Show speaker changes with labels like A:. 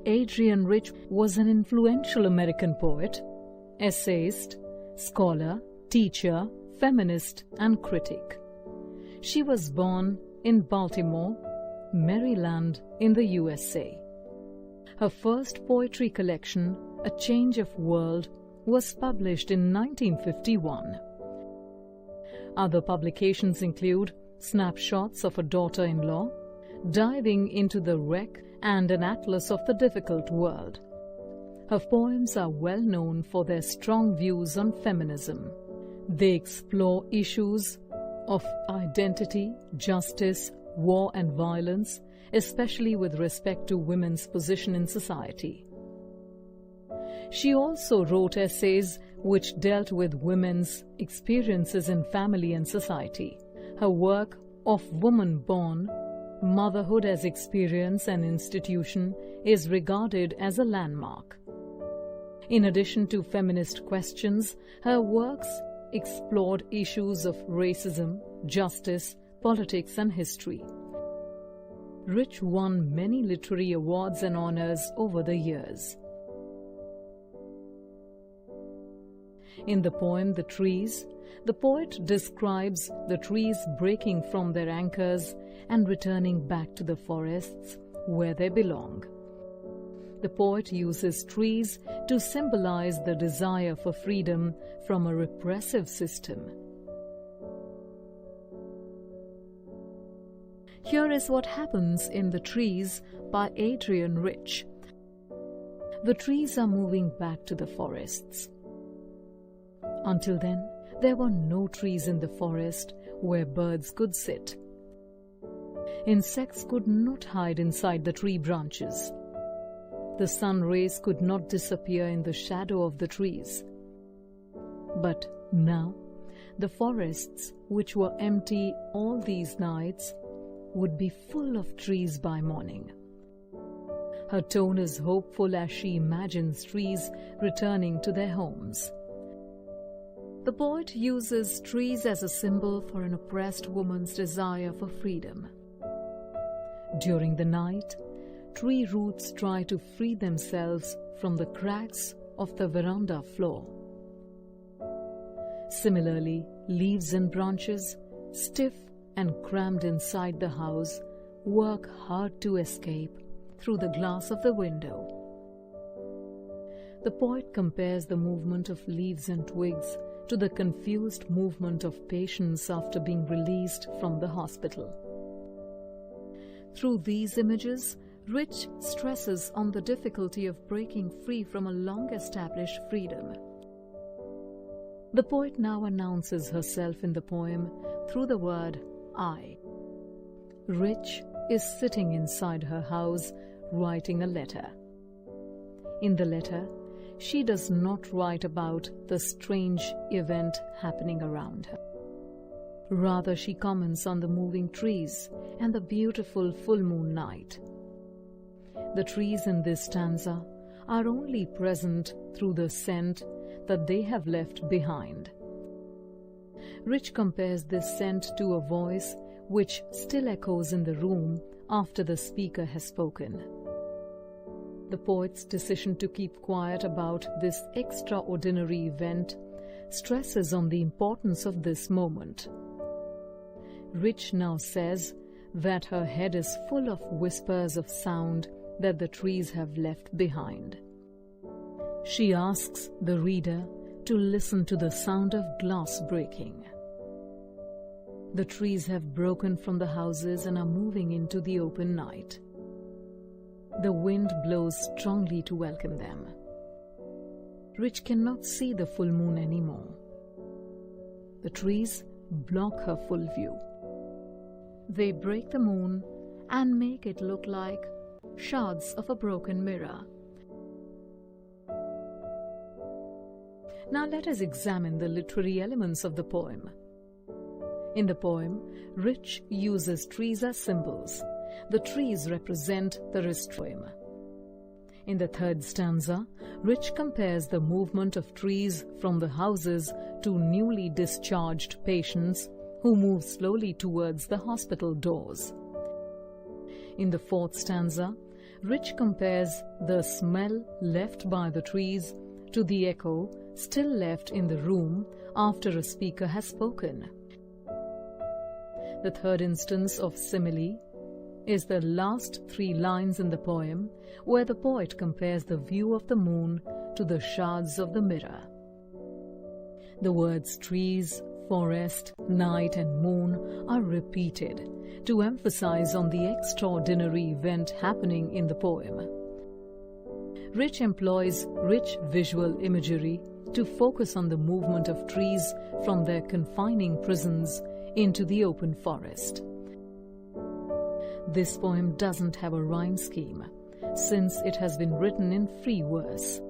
A: Adrienne Rich was an influential American poet, essayist, scholar, teacher, feminist, and critic. She was born in Baltimore, Maryland, in the USA. Her first poetry collection, A Change of World, was published in 1951. Other publications include Snapshots of a Daughter-in-Law, Diving into the Wreck, and An Atlas of the Difficult World. Her poems are well known for their strong views on feminism. They explore issues of identity, justice, war and violence, especially with respect to women's position in society. She also wrote essays which dealt with women's experiences in family and society. Her work, Of Woman Born, Motherhood as Experience and Institution, is regarded as a landmark. In addition to feminist questions, her works explored issues of racism, justice, politics, and history. Rich won many literary awards and honors over the years. In the poem The Trees, the poet describes the trees breaking from their anchors and returning back to the forests where they belong. The poet uses trees to symbolize the desire for freedom from a repressive system. Here is what happens in The Trees by Adrienne Rich. The trees are moving back to the forests. Until then, there were no trees in the forest where birds could sit. Insects could not hide inside the tree branches. The sun rays could not disappear in the shadow of the trees. But now, the forests, which were empty all these nights, would be full of trees by morning. Her tone is hopeful as she imagines trees returning to their homes. The poet uses trees as a symbol for an oppressed woman's desire for freedom. During the night, tree roots try to free themselves from the cracks of the veranda floor. Similarly, leaves and branches, stiff and crammed inside the house, work hard to escape through the glass of the window. The poet compares the movement of leaves and twigs to the confused movement of patients after being released from the hospital. Through these images, Rich stresses on the difficulty of breaking free from a long-established freedom. The poet now announces herself in the poem through the word I. Rich is sitting inside her house writing a letter. In the letter, she does not write about the strange event happening around her. Rather, she comments on the moving trees and the beautiful full moon night. The trees in this stanza are only present through the scent that they have left behind. Rich compares this scent to a voice which still echoes in the room after the speaker has spoken. The poet's decision to keep quiet about this extraordinary event stresses on the importance of this moment. Rich now says that her head is full of whispers of sound that the trees have left behind. She asks the reader to listen to the sound of glass breaking. The trees have broken from the houses and are moving into the open night. The wind blows strongly to welcome them. Rich cannot see the full moon anymore. The trees block her full view. They break the moon and make it look like shards of a broken mirror. Now let us examine the literary elements of the poem. In the poem, Rich uses trees as symbols. The trees represent the restraint. In the third stanza, Rich compares the movement of trees from the houses to newly discharged patients who move slowly towards the hospital doors. In the fourth stanza, Rich compares the smell left by the trees to the echo still left in the room after a speaker has spoken. The third instance of simile is the last 3 lines in the poem, where the poet compares the view of the moon to the shards of the mirror. The words trees, forest, night and moon are repeated to emphasize on the extraordinary event happening in the poem. Rich employs rich visual imagery to focus on the movement of trees from their confining prisons into the open forest. This poem doesn't have a rhyme scheme, since it has been written in free verse.